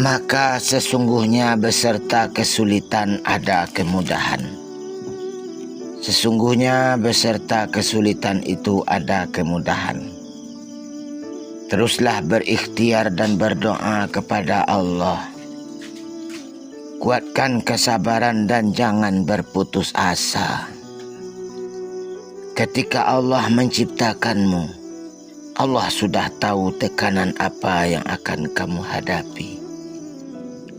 Maka sesungguhnya beserta kesulitan ada kemudahan. Sesungguhnya beserta kesulitan itu ada kemudahan. Teruslah berikhtiar dan berdoa kepada Allah. Kuatkan kesabaran dan jangan berputus asa. Ketika Allah menciptakanmu, Allah sudah tahu tekanan apa yang akan kamu hadapi.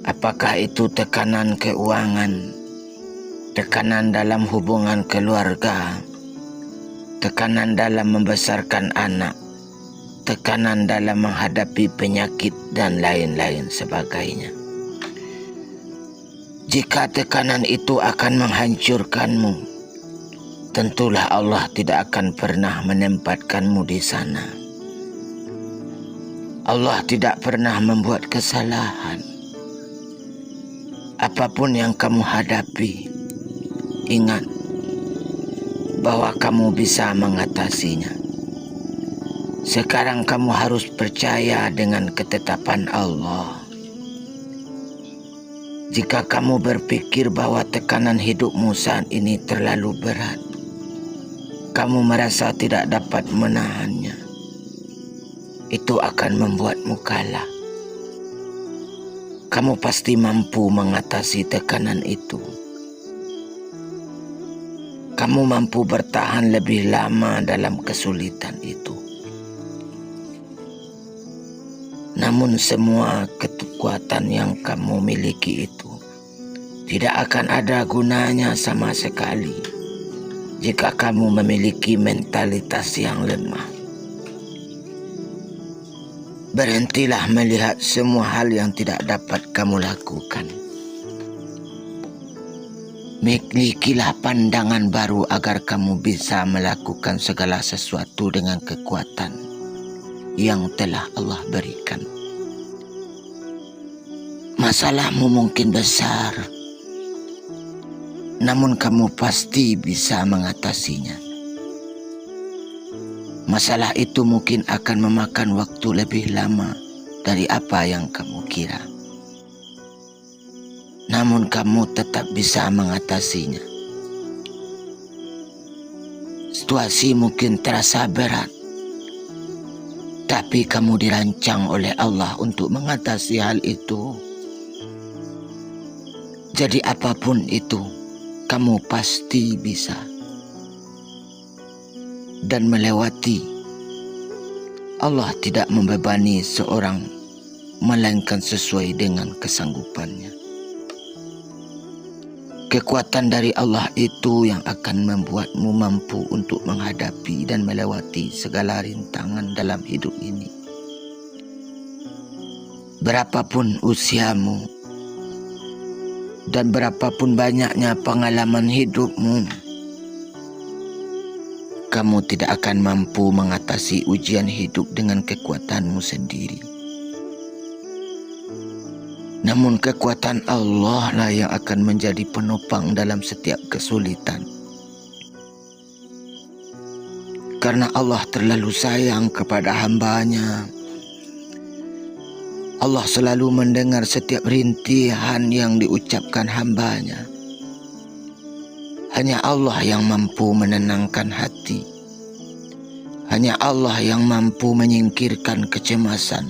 Apakah itu tekanan keuangan, tekanan dalam hubungan keluarga, tekanan dalam membesarkan anak, tekanan dalam menghadapi penyakit dan lain-lain sebagainya. Jika tekanan itu akan menghancurkanmu, tentulah Allah tidak akan pernah menempatkanmu di sana. Allah tidak pernah membuat kesalahan. Apapun yang kamu hadapi, ingat bahwa kamu bisa mengatasinya. Sekarang kamu harus percaya dengan ketetapan Allah. Jika kamu berpikir bahwa tekanan hidupmu saat ini terlalu berat, kamu merasa tidak dapat menahannya, itu akan membuatmu kalah. Kamu pasti mampu mengatasi tekanan itu. Kamu mampu bertahan lebih lama dalam kesulitan itu. Namun semua kekuatan yang kamu miliki itu tidak akan ada gunanya sama sekali jika kamu memiliki mentalitas yang lemah. Berhentilah melihat semua hal yang tidak dapat kamu lakukan. Milikilah pandangan baru agar kamu bisa melakukan segala sesuatu dengan kekuatan yang telah Allah berikan. Masalahmu mungkin besar, namun kamu pasti bisa mengatasinya. Masalah itu mungkin akan memakan waktu lebih lama dari apa yang kamu kira. Namun kamu tetap bisa mengatasinya. Situasi mungkin terasa berat, tapi kamu dirancang oleh Allah untuk mengatasi hal itu. Jadi apapun itu, kamu pasti bisa dan melewati. Allah tidak membebani seorang, melainkan sesuai dengan kesanggupannya. Kekuatan dari Allah itu yang akan membuatmu mampu untuk menghadapi dan melewati segala rintangan dalam hidup ini. Berapapun usiamu dan berapapun banyaknya pengalaman hidupmu, kamu tidak akan mampu mengatasi ujian hidup dengan kekuatanmu sendiri. Namun kekuatan Allah lah yang akan menjadi penopang dalam setiap kesulitan. Karena Allah terlalu sayang kepada hamba-Nya. Allah selalu mendengar setiap rintihan yang diucapkan hamba-Nya. Hanya Allah yang mampu menenangkan hati. Hanya Allah yang mampu menyingkirkan kecemasan.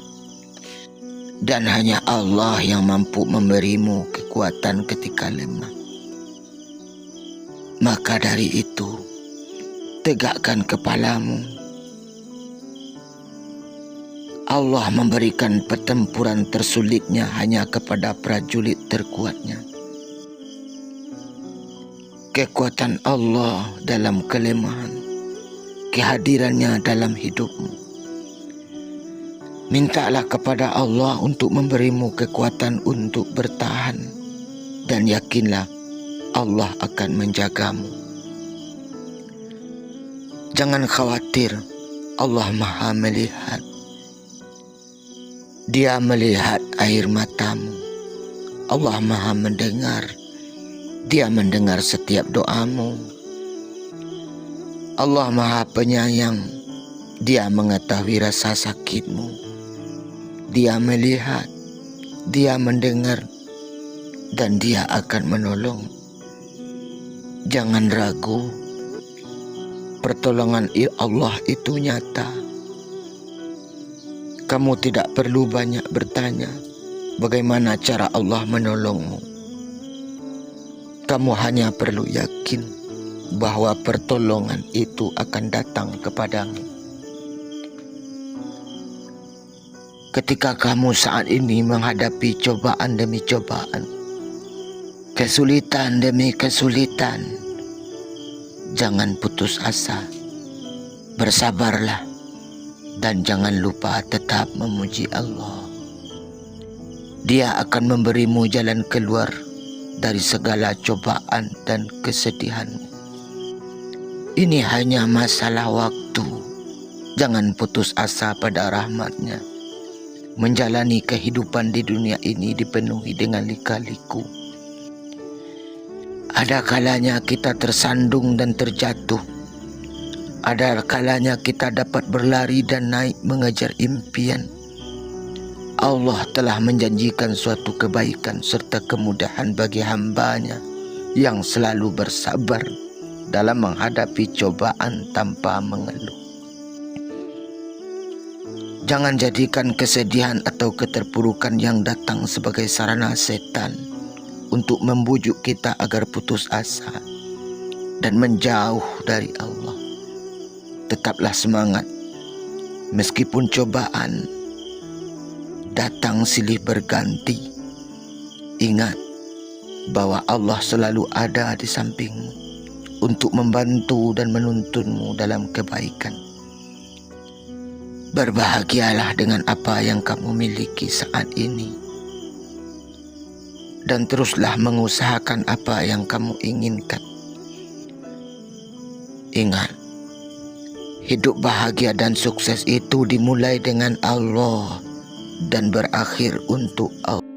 Dan hanya Allah yang mampu memberimu kekuatan ketika lemah. Maka dari itu, tegakkan kepalamu. Allah memberikan pertempuran tersulitnya hanya kepada prajurit terkuatnya. Kekuatan Allah dalam kelemahan, kehadirannya dalam hidupmu. Mintalah kepada Allah untuk memberimu kekuatan untuk bertahan, dan yakinlah Allah akan menjagamu. Jangan khawatir, Allah Maha melihat. Dia melihat air matamu. Allah Maha mendengar. Dia mendengar setiap doamu. Allah Maha Penyayang. Dia mengetahui rasa sakitmu. Dia melihat. Dia mendengar dan Dia akan menolong. Jangan ragu, pertolongan Allah itu nyata. Kamu tidak perlu banyak bertanya bagaimana cara Allah menolongmu. Kamu hanya perlu yakin bahwa pertolongan itu akan datang kepadamu. Ketika kamu saat ini menghadapi cobaan demi cobaan, kesulitan demi kesulitan, jangan putus asa. Bersabarlah dan jangan lupa tetap memuji Allah. Dia akan memberimu jalan keluar dari segala cobaan dan kesedihanmu. Ini hanya masalah waktu. Jangan putus asa pada rahmat-Nya. Menjalani kehidupan di dunia ini dipenuhi dengan lika-liku. Ada kalanya kita tersandung dan terjatuh. Ada kalanya kita dapat berlari dan naik mengejar impian. Allah telah menjanjikan suatu kebaikan serta kemudahan bagi hamba-Nya yang selalu bersabar dalam menghadapi cobaan tanpa mengeluh. Jangan jadikan kesedihan atau keterpurukan yang datang sebagai sarana setan untuk membujuk kita agar putus asa dan menjauh dari Allah. Tetaplah semangat meskipun cobaan datang silih berganti. Ingat bahwa Allah selalu ada di sampingmu untuk membantu dan menuntunmu dalam kebaikan. Berbahagialah dengan apa yang kamu miliki saat ini, dan teruslah mengusahakan apa yang kamu inginkan. Ingat, hidup bahagia dan sukses itu dimulai dengan Allah dan berakhir untuk Allah.